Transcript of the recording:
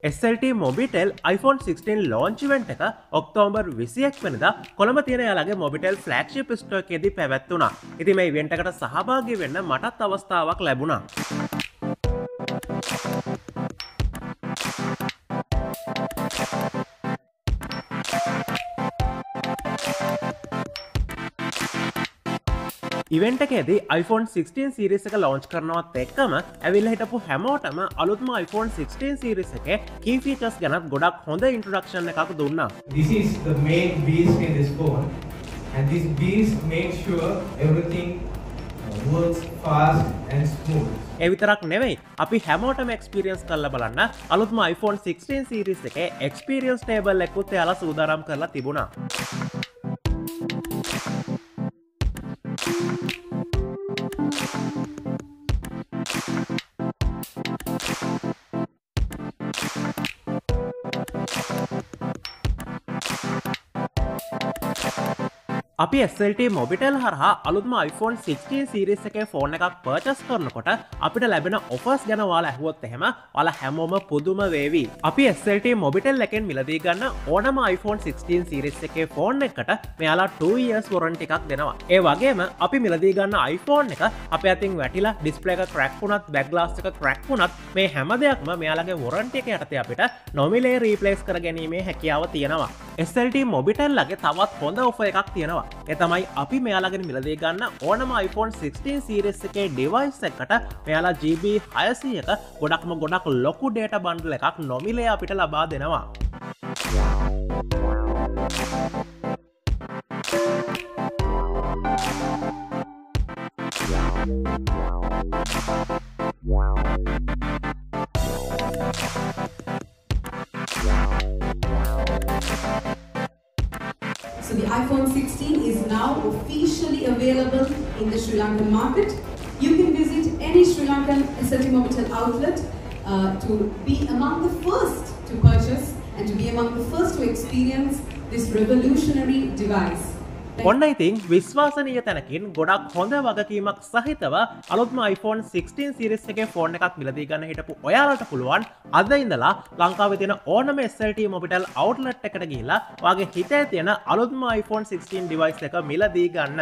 SLT Mobitel iPhone 16 launch event එක October 21 වෙනිදා කොළඹ තියෙන යාළගේ Mobitel flagship store එකේදී පැවැත්වුණා. ඉතින් මේ event එකට සහභාගී වෙන්න මටත් අවස්ථාවක් ලැබුණා. ඉවෙන්ට් එකේදී iPhone 16 series එක launch කරනවත් එක්කම ඇවිල්ලා හිටපු හැමෝටම අලුත්ම iPhone 16 series එකේ key features ගැන ගොඩක් හොඳ introduction එකක් දුන්නා. This is the main beast in this phone, and this beast makes sure everything works fast and smooth. ඒ විතරක් නෙවෙයි අපි හැමෝටම experience කරලා බලන්න අලුත්ම iPhone 16 series එකේ experience table එකකුත් එයාලා සූදානම් කරලා තිබුණා. අපි SLT Mobitel හරහා අලුත්ම iPhone 16 series එකේ ෆෝන් එකක් purchase කරනකොට අපිට ලැබෙන offers ගැන ඔයාලා අහුවොත් එහෙම ඔයාලා හැමෝම පුදුම වේවි. අපි SLT Mobitel එකෙන් මිලදී ගන්න ඕනම iPhone 16 series එකේ ෆෝන් එකකට මෙයාලා 2 years warranty එකක් දෙනවා. ඒ වගේම අපි මිලදී ගන්න iPhone එක අපේ අතින් වැටිලා display එක crack වුණත් back glass එක crack වුණත් මේ හැම දෙයක්ම මෙයාලගේ warranty එක යටතේ අපිට නොමිලේ replace කර ගැනීමේ හැකියාව තියෙනවා. SLT Mobitel ලගේ තවත් හොඳ offer එකක් තියෙනවා. ඒ තමයි අපි මෙයාලගෙන් මිලදී ගන්න ඕනම iPhone 16 series එකේ device එකකට මෙයාලා GB 600ක ගොඩක් ලොකු data bundle එකක් නොමිලේ අපිට ලබා දෙනවා. So the iPhone 16 is now officially available in the Sri Lankan market. You can visit any Sri Lankan SLT Mobitel outlet to be among the first to purchase and to be among the first to experience this revolutionary device. ඔන්න ඉතින් විශ්වාසනීය තැනකින් ගොඩක් හොඳ වගකීමක් සහිතව අලුත්ම iPhone 16 series එකේ phone එකක් මිලදී ගන්න හිටපු ඔයාලට පුළුවන් අද ඉඳලා ලංකාවේ තියෙන ඕනම SLT Mobitel outlet එකට ගිහිල්ලා ඔයාගේ හිතේ තියෙන අලුත්ම iPhone 16 device එක මිලදී ගන්න.